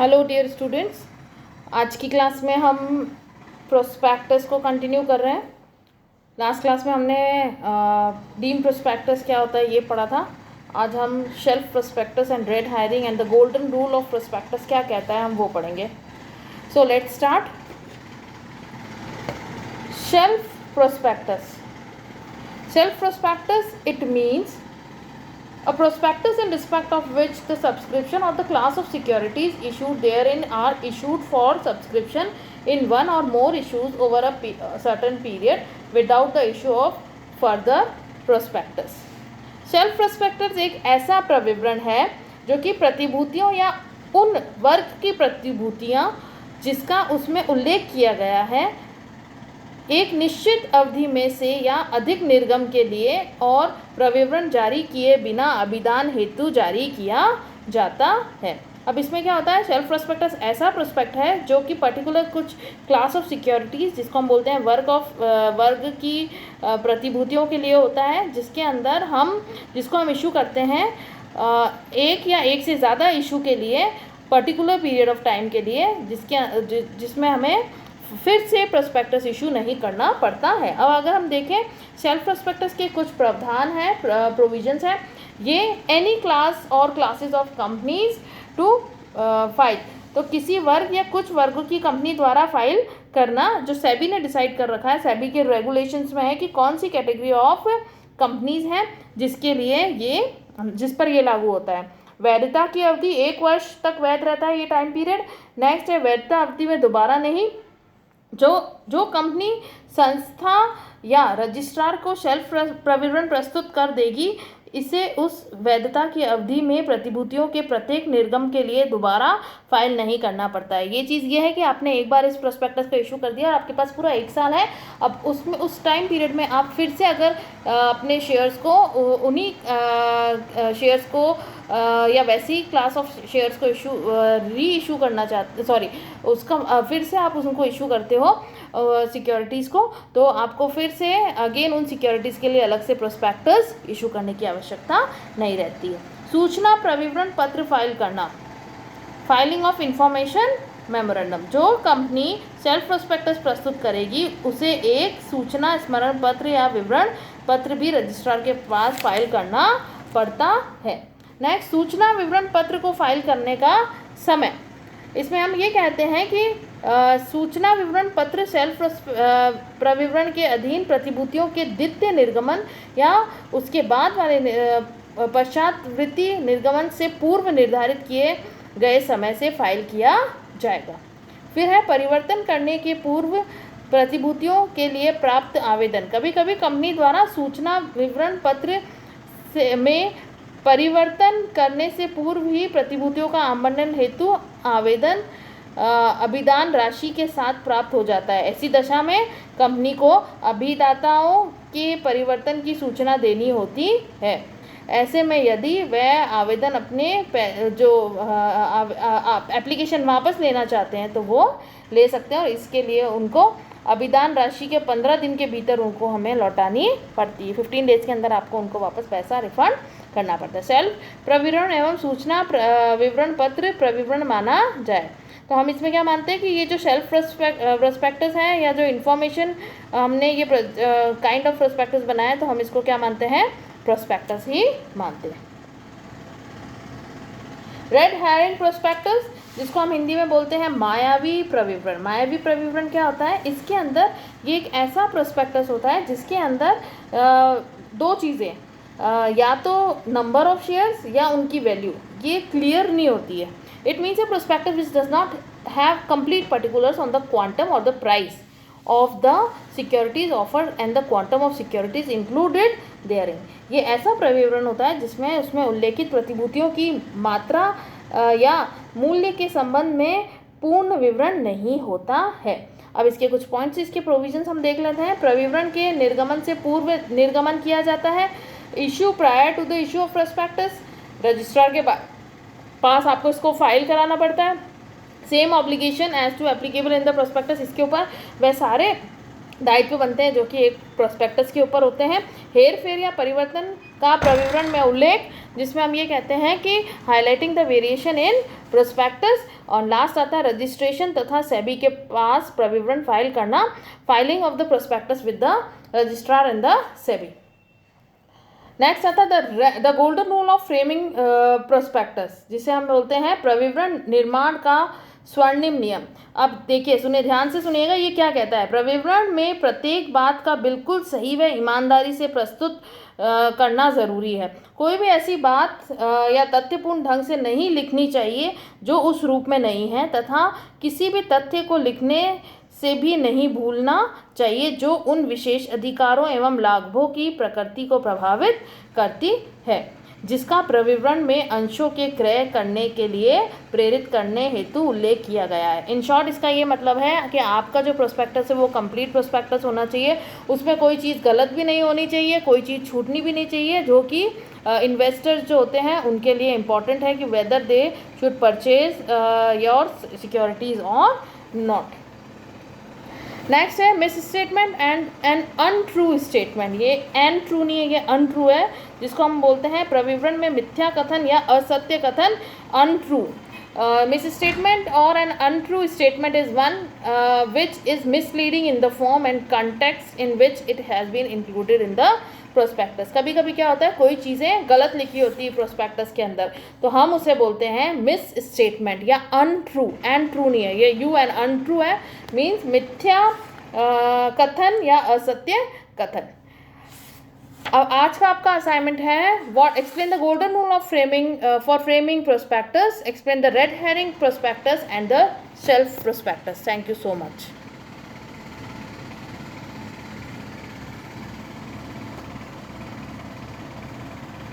Hello dear students, आज की class में हम प्रोस्पेक्टस को कंटिन्यू कर रहे हैं। लास्ट क्लास में हमने डीम प्रोस्पेक्टस क्या होता है ये पढ़ा था। आज हम shelf prospectus and red hiring and the golden rule of prospectus क्या कहता है हम वो पढ़ेंगे। So let's start. Shelf prospectus it means a prospectus in respect of which the subscription or the class of securities issued therein are issued for subscription in one or more issues over a certain period without the issue of further prospectus. Shelf prospectus एक ऐसा प्रविवरण है जो कि प्रतिभूतियों या उन वर्ग की प्रतिभूतियां जिसका उसमें उल्लेख किया गया है एक निश्चित अवधि में से या अधिक निर्गम के लिए और प्रविवरण जारी किए बिना अभिदान हेतु जारी किया जाता है। अब इसमें क्या होता है, शेल्फ प्रोस्पेक्टस ऐसा प्रोस्पेक्ट है जो कि पर्टिकुलर कुछ क्लास ऑफ सिक्योरिटीज़ जिसको हम बोलते हैं वर्ग की प्रतिभूतियों के लिए होता है, जिसके अंदर जिसको हम इशू करते हैं एक या एक से ज़्यादा इशू के लिए पर्टिकुलर पीरियड ऑफ टाइम के लिए, जिसमें हमें फिर से प्रोस्पेक्टस इशू नहीं करना पड़ता है। अब अगर हम देखें शेल्फ प्रोस्पेक्टस के कुछ प्रावधान हैं, प्रोविजंस हैं। ये एनी क्लास और classes of companies to file, तो किसी वर्ग या कुछ वर्गों की कंपनी द्वारा फाइल करना जो सेबी ने डिसाइड कर रखा है। सेबी के रेगुलेशंस में है कि कौन सी कैटेगरी ऑफ कंपनीज हैं जिस पर ये लागू होता है। वैधता की अवधि 1 वर्ष तक वैध रहता है ये टाइम पीरियड। नेक्स्ट है वैधता अवधि में दोबारा नहीं। जो कंपनी संस्था या रजिस्ट्रार को शेल्फ प्रविवरण प्रस्तुत कर देगी, इसे उस वैधता की अवधि में प्रतिभूतियों के प्रत्येक निर्गम के लिए दोबारा फाइल नहीं करना पड़ता है। ये चीज़ ये है कि आपने एक बार इस प्रोस्पेक्टस को इशू कर दिया और आपके पास पूरा 1 साल है। अब उसमें उस टाइम पीरियड में आप फिर से अगर अपने शेयर्स को उन्हीं शेयर्स को या वैसी क्लास ऑफ शेयर्स को री इशू करना चाहते उसका फिर से आप उनको इशू करते हो सिक्योरिटीज़ को, तो आपको फिर से अगेन उन सिक्योरिटीज़ के लिए अलग से प्रोस्पेक्टस इशू करने की आवश्यकता नहीं रहती है। सूचना प्रविवरण पत्र फाइल करना, फाइलिंग ऑफ इंफॉर्मेशन मेमोरेंडम। जो कंपनी सेल्फ प्रोस्पेक्टस प्रस्तुत करेगी उसे एक सूचना स्मरण पत्र या विवरण पत्र भी रजिस्ट्रार के पास फाइल करना पड़ता है। नेक्स्ट, सूचना विवरण पत्र को फाइल करने का समय। इसमें हम ये कहते हैं कि सूचना विवरण पत्र शेल्फ प्रविवरण के अधीन प्रतिभूतियों के द्वितीय निर्गमन या उसके बाद वाले पश्चातवर्ती निर्गमन से पूर्व निर्धारित किए गए समय से फाइल किया जाएगा। फिर है परिवर्तन करने के पूर्व प्रतिभूतियों के लिए प्राप्त आवेदन। कभी कभी कंपनी द्वारा सूचना विवरण पत्र में परिवर्तन करने से पूर्व ही प्रतिभूतियों का आवंटन हेतु आवेदन अभिदान राशि के साथ प्राप्त हो जाता है। ऐसी दशा में कंपनी को अभिदाताओं के परिवर्तन की सूचना देनी होती है। ऐसे में यदि वह आवेदन अपने जो एप्लीकेशन वापस लेना चाहते हैं तो वो ले सकते हैं, और इसके लिए उनको अभिदान राशि के 15 दिन के भीतर उनको हमें लौटानी पड़ती है। 15 डेज के अंदर आपको उनको वापस पैसा रिफंड करना पड़ता है। सेल्फ प्रविवरण एवं सूचना विवरण पत्र प्रविवरण माना जाए तो हम इसमें क्या मानते हैं कि ये जो शेल्फ प्रोस्पेक्टस है या जो इन्फॉर्मेशन हमने ये काइंड ऑफ प्रोस्पेक्टस बनाया है, तो हम इसको क्या मानते हैं, प्रोस्पेक्टस ही मानते हैं। रेड हेरिंग प्रोस्पेक्टस, जिसको हम हिंदी में बोलते हैं मायावी प्रविवरण। मायावी प्रविवरण क्या होता है, इसके अंदर ये एक ऐसा प्रोस्पेक्टस होता है जिसके अंदर 2 चीज़ें, या तो नंबर ऑफ शेयर्स या उनकी वैल्यू, ये क्लियर नहीं होती है। It means a prospectus which does not have complete particulars on the quantum और the price of the securities offered and the quantum of securities included therein. ये ऐसा प्रविवरण होता है जिसमें उसमें उल्लेखित प्रतिभूतियों की मात्रा या मूल्य के संबंध में पूर्ण विवरण नहीं होता है। अब इसके कुछ पॉइंट्स, इसके प्रोविजंस हम देख लेते हैं। प्रविवरण के निर्गमन से पूर्व निर्गमन किया जाता है। Issue prior to the issue of prospectus, registrar के पास आपको इसको फाइल कराना पड़ता है। Same obligation as to applicable in the prospectus, इसके ऊपर वह सारे दायित्व बनते हैं जो कि एक प्रोस्पेक्टस के ऊपर होते हैं। हेर फेर या परिवर्तन का प्रविवरण में उल्लेख, जिसमें हम ये कहते हैं कि highlighting the variation in prospectus. और लास्ट आता है रजिस्ट्रेशन तथा सेबी के पास प्रविवरण फाइल करना, filing of the prospectus with the registrar and the SEBI. Next आता है the golden rule of framing prospectus, जिसे हम बोलते हैं प्रविवरण निर्माण का स्वर्णिम नियम। अब देखिए, सुनिए, ध्यान से सुनिएगा, ये क्या कहता है। प्रविवरण में प्रत्येक बात का बिल्कुल सही व ईमानदारी से प्रस्तुत करना ज़रूरी है। कोई भी ऐसी बात या तथ्यपूर्ण ढंग से नहीं लिखनी चाहिए जो उस रूप में नहीं है, तथा किसी भी तथ्य को लिखने से भी नहीं भूलना चाहिए जो उन विशेष अधिकारों एवं लाभों की प्रकृति को प्रभावित करती है, जिसका प्रविवरण में अंशों के क्रय करने के लिए प्रेरित करने हेतु उल्लेख किया गया है। इन शॉर्ट इसका ये मतलब है कि आपका जो प्रोस्पेक्टस है वो कंप्लीट प्रोस्पेक्टस होना चाहिए, उसमें कोई चीज़ गलत भी नहीं होनी चाहिए, कोई चीज़ छूटनी भी नहीं चाहिए, जो कि इन्वेस्टर्स जो होते हैं उनके लिए इम्पॉर्टेंट है कि whether they should purchase your securities और नॉट। नेक्स्ट है misstatement and an untrue statement. ये एन ट्रू नहीं है, ये अनट्रू है, जिसको हम बोलते हैं प्रविवरण में मिथ्या कथन या असत्य कथन, अनट्रू। मिस स्टेटमेंट और an untrue statement is one which is misleading in the form and context in which it has been included in the prospectus. कभी कभी क्या होता है, कोई चीज़ें गलत लिखी होती है प्रोस्पेक्टस के अंदर, तो हम उसे बोलते हैं मिस स्टेटमेंट या अनट्रू। एंड ट्रू नहीं है, ये यू एंड अनट्रू है, मीन्स मिथ्या कथन या असत्य कथन। अब आज का आपका असाइनमेंट है what explain the golden rule of framing for framing prospectus, explain the red herring prospectus and the shelf prospectus. Thank you so much.